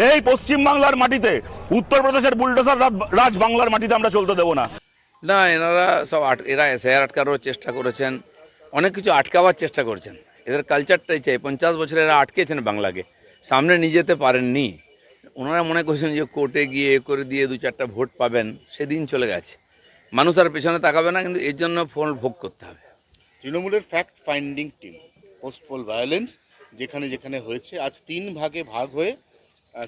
এই পশ্চিমবাংলার মাটিতে উত্তরপ্রদেশের বুলডোজার রাজ বাংলার মাটিতে আমরা চলতে দেবো না। না, এনারা সব এরা এসআইআর আটকানোর চেষ্টা করেছেন, অনেক কিছু আটকাবার চেষ্টা করছেন। এদের কালচারটাই চাই। 50 বছরে এরা আটকেছেন বাংলাকে, সামনে নিয়ে যেতে পারেননি। ওনারা মনে করছেন যে কোর্টে গিয়ে করে দিয়ে 2-4টা ভোট পাবেন, সেদিন চলে গেছে। মানুষ আর পেছনে তাকাবে না, কিন্তু এর জন্য ফল ভোগ করতে হবে। তৃণমূলের fact finding team post pole violence যেখানে যেখানে হয়েছে, আজ 3 ভাগে ভাগ হয়ে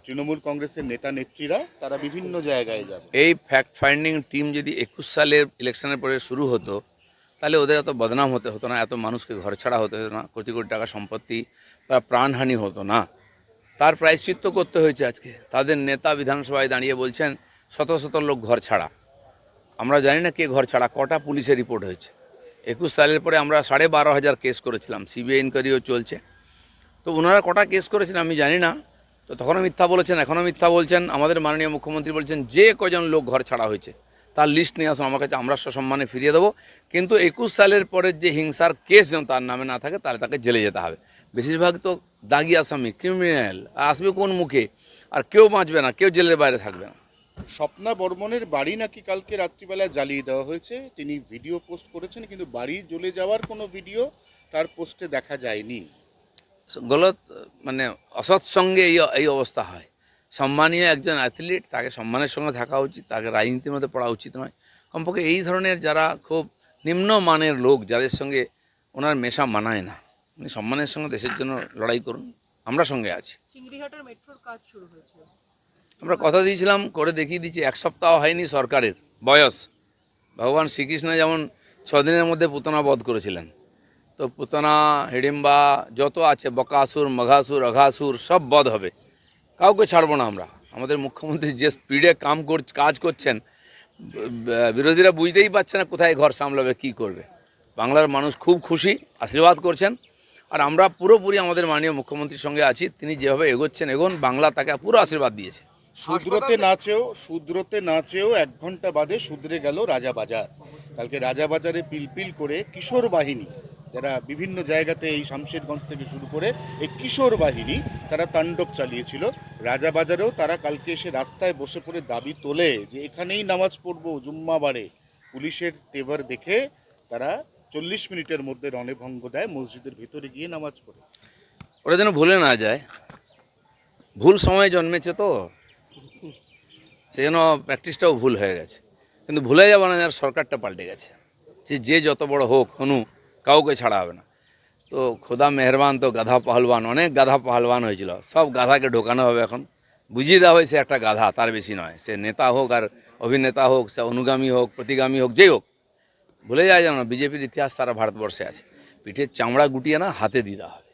তৃণমূল কংগ্রেসের নেতা নেত্রীরা তারা বিভিন্ন জায়গায় যাবে। এই ফ্যাক্ট ফাইন্ডিং টিম যদি 21 সালের ইলেকশনের পরে শুরু হতো, তাহলে ওদের এত বদনাম হতো না, এত মানুষকে ঘর ছাড়া হতে হতো না, কোটি কোটি টাকা সম্পত্তি বা প্রাণহানি হতো না। তার প্রায়শ্চিত্ত করতে হয়েছে আজকে। তাদের নেতা বিধানসভায় দাঁড়িয়ে বলছেন শত শত লোক ঘর ছাড়া। আমরা জানি না কে ঘর ছাড়া, কটা পুলিশের রিপোর্ট হয়েছে। 21 সালের পরে আমরা 12,500 কেস করেছিলাম, সিবিআই ইনকোয়ারিও চলছে। তো ওনারা কটা কেস করেছেন আমি জানি না। তো তখনও মিথ্যা বলেছেন, এখনও মিথ্যা বলছেন। আমাদের মাননীয় মুখ্যমন্ত্রী বলছেন যে কজন লোক ঘর ছাড়া হয়েছে তার লিস্ট নিয়ে আসুন আমার কাছে, আমরা সসম্মানে ফিরিয়ে দেবো। কিন্তু 21 সালের পরের যে হিংসার কেস যেন তার নামে না থাকে, তাহলে তাকে জেলে যেতে হবে। বেশিরভাগ তো দাগি আসামি, ক্রিমিনাল। আর আসবে কোন মুখে? আর কেউ বাঁচবে না, কেউ জেলের বাইরে থাকবে না। স্বপ্না বর্মনের বাড়ি নাকি কালকে রাত্রিবেলা জ্বালিয়ে দেওয়া হয়েছে, তিনি ভিডিও পোস্ট করেছেন, কিন্তু বাড়ি জ্বলে যাওয়ার কোনো ভিডিও তার পোস্টে দেখা যায়নি। গলত মানে অসৎ সঙ্গে এই অবস্থা হয়। সম্মানীয় একজন অ্যাথলিট, তাকে সম্মানের সঙ্গে থাকা উচিত, তাকে রাজনীতির মধ্যে পড়া উচিত নয়। কমপক্ষে এই ধরনের যারা খুব নিম্নমানের লোক, যাদের সঙ্গে ওনার মেশা মানায় না, উনি সম্মানের সঙ্গে দেশের জন্য লড়াই করুন, আমরা সঙ্গে আছি। চিংড়িহাটের মেট্রোর কাজ শুরু হয়েছে। আমরা কথা দিয়েছিলাম, করে দেখিয়ে দিচ্ছি। 1 সপ্তাহ হয়নি সরকারের বয়স। ভগবান শ্রীকৃষ্ণ যেমন 6 দিনের মধ্যে পুতনা বধ করেছিলেন, তো পুতনা, হিড়িম্বা যত আছে, বকাসুর, মঘাসুর, অঘাসুর সব বধ হবে। কাউকে ছাড়বো না আমরা। আমাদের মুখ্যমন্ত্রী যে স্পিডে কাজ করছেন, বিরোধীরা বুঝতেই পারছে না কোথায় ঘর সামলাবে, কি করবে। বাংলার মানুষ খুব খুশি, আশীর্বাদ করছেন। আর আমরা পুরোপুরি আমাদের মাননীয় মুখ্যমন্ত্রীর সঙ্গে আছি। তিনি যেভাবে এগোচ্ছেন, বাংলা তাকে পুরো আশীর্বাদ দিয়েছে। শুধরোতে না চেয়েও 1 ঘন্টা বাদে শুধরে গেল রাজাবাজার। কালকে রাজাবাজারে পিলপিল করে কিশোর বাহিনী, যারা বিভিন্ন জায়গাতে এই শামশেরগঞ্জ থেকে শুরু করে এই কিশোর বাহিনী তারা তাণ্ডব চালিয়েছিল। রাজাবাজারেও তারা কালকে এসে রাস্তায় বসে পড়ে দাবি তোলে যে এখানেই নামাজ পড়বো জুম্মাবারে। পুলিশের তেভার দেখে তারা 40 মিনিটের মধ্যে রণভঙ্গ দেয়, মসজিদের ভিতরে গিয়ে নামাজ পড়ে। ওরা যেন ভুলে না যায়। ভুল সময়ে জন্মেছে, তো সেজন্য প্র্যাকটিসটাও ভুল হয়ে গেছে। কিন্তু ভুলে যাবে না, যার সরকারটা পাল্টে গেছে। যে যত বড় হোক, হনু, কাউকে ছাড়া হবে না। তো খোদা মেহরবান, তো গাধা পাহলবান, অনেক গাধা পাহলবান হয়েছিল, সব গাধাকে ঢোকানো হবে এখন। বুঝিয়ে দেওয়া হয়েছে একটা গাধা, তার বেশি নয়। সে নেতা হোক আর অভিনেতা হোক, সে অনুগামী হোক, প্রতিগামী হোক, যেই হোক, ভুলে যায় যেন বিজেপির ইতিহাস সারা ভারতবর্ষে আছে। পিঠের চামড়া গুটিয়ে না হাতে দিয়ে দেওয়া হবে।